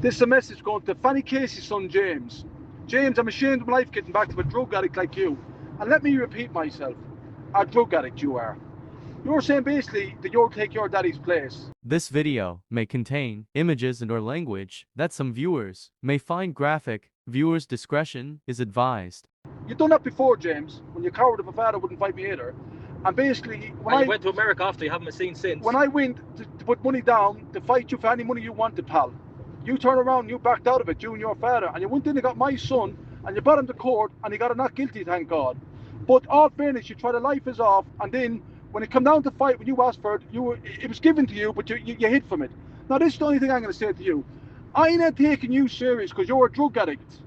This is a message going to Fanny Casey's son, James. James, I'm ashamed of my life getting back to a drug addict like you. And let me repeat myself. A drug addict you are. You're saying basically that you'll take your daddy's place. This video may contain images and/or language that some viewers may find graphic. Viewers' discretion is advised. You've done that before, James, when your coward of a father wouldn't fight me either. And basically, when I went to America after, you haven't been seen since. When I went to put money down to fight you for any money you wanted, pal, you turned around and you backed out of it, you and your father, and you went in and got my son, and you brought him to court, and he got a not guilty, thank God. But all fairness, you tried to life us off, and then when it come down to fight, when you asked for it, it was given to you, but you hid from it. Now, this is the only thing I'm going to say to you. I ain't taking you serious because you're a drug addict.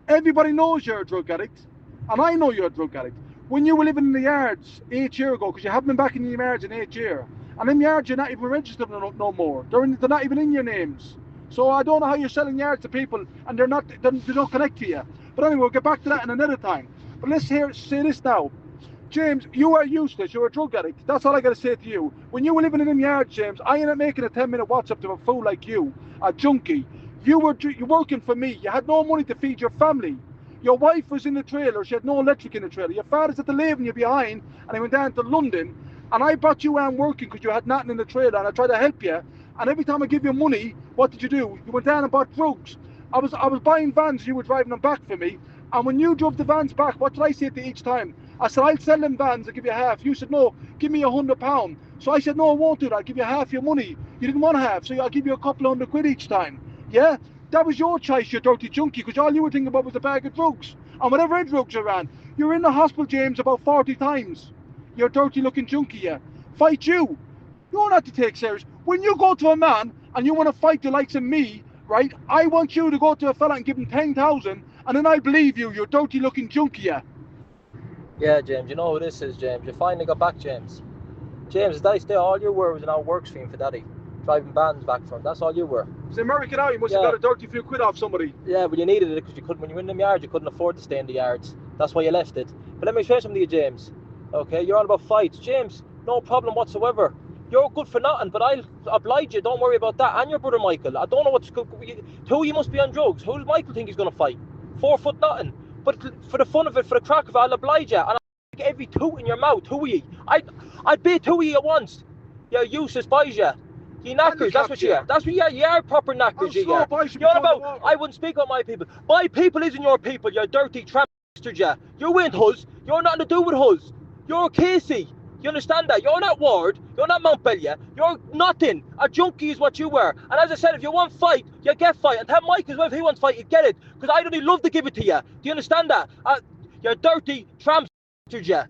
Everybody knows you're a drug addict, and I know you're a drug addict. When you were living in the yards 8 years ago, because you haven't been back in the yards in 8 years, and them yards you're not even registered no more. They're not even in your names. So I don't know how you're selling yards to people, and they don't connect to you. But anyway, we'll get back to that in another time. But let's say this now. James, you are useless. You're a drug addict. That's all I got to say to you. When you were living in them yards, James, I ain't making a 10-minute WhatsApp to a fool like you, a junkie. You're working for me. You had no money to feed your family. Your wife was in the trailer. She had no electric in the trailer. Your father's at the leaving you behind, and I went down to London, and I brought you on working because you had nothing in the trailer, and I tried to help you. And every time I give you money, what did you do? You went down and bought drugs. I was buying vans. You were driving them back for me. And when you drove the vans back, what did I say to you each time? I said, I'll sell them vans, I'll give you half. You said, no, give me £100. So I said, no, I won't do that. I'll give you half your money. You didn't want half, so I'll give you a couple of £100 each time. Yeah? That was your choice, you dirty junkie, because all you were thinking about was a bag of drugs. And whatever drugs you ran, you were in the hospital, James, about 40 times. You're a dirty looking junkie, yeah. Fight you. You're not to take serious. When you go to a man and you want to fight the likes of me, right, I want you to go to a fella and give him 10,000, and then I believe you, dirty looking junkie, yeah. Yeah, James, you know who this is, James. You finally got back, James. James, Daddy, stay. All you were was an out-work stream for Daddy. Driving vans back from. That's all you were. It's American now. You must have got a dirty few quid off somebody. Yeah, but you needed it because you couldn't. When you were in them yards, you couldn't afford to stay in the yards. That's why you left it. But let me show you something to you, James. Okay, you're on about fights, James. No problem whatsoever. You're good for nothing, but I'll oblige you. Don't worry about that. And your brother Michael. I don't know what's good. Two, you must be on drugs. Who does Michael think he's going to fight? 4 foot nothing. But for the fun of it, for the crack of it, I'll oblige you. And I'll take every toot in your mouth. Who are you? I'd beat two of you at once. You're useless boys, yeah. You knackers, that's what you are. That's what you are, proper knackers, you are. You're about, I wouldn't speak on my people. My people isn't your people, you dirty tramp bastard, yeah. You ain't Huz. You're nothing to do with Huz. You're Casey. You understand that? You're not Ward. You're not Montpellier. You're nothing. A junkie is what you were. And as I said, if you want fight, you get fight. And tell Mike as well, if he wants fight, you get it. Because I'd only love to give it to you. Do you understand that? You're dirty tramp bastard, yeah.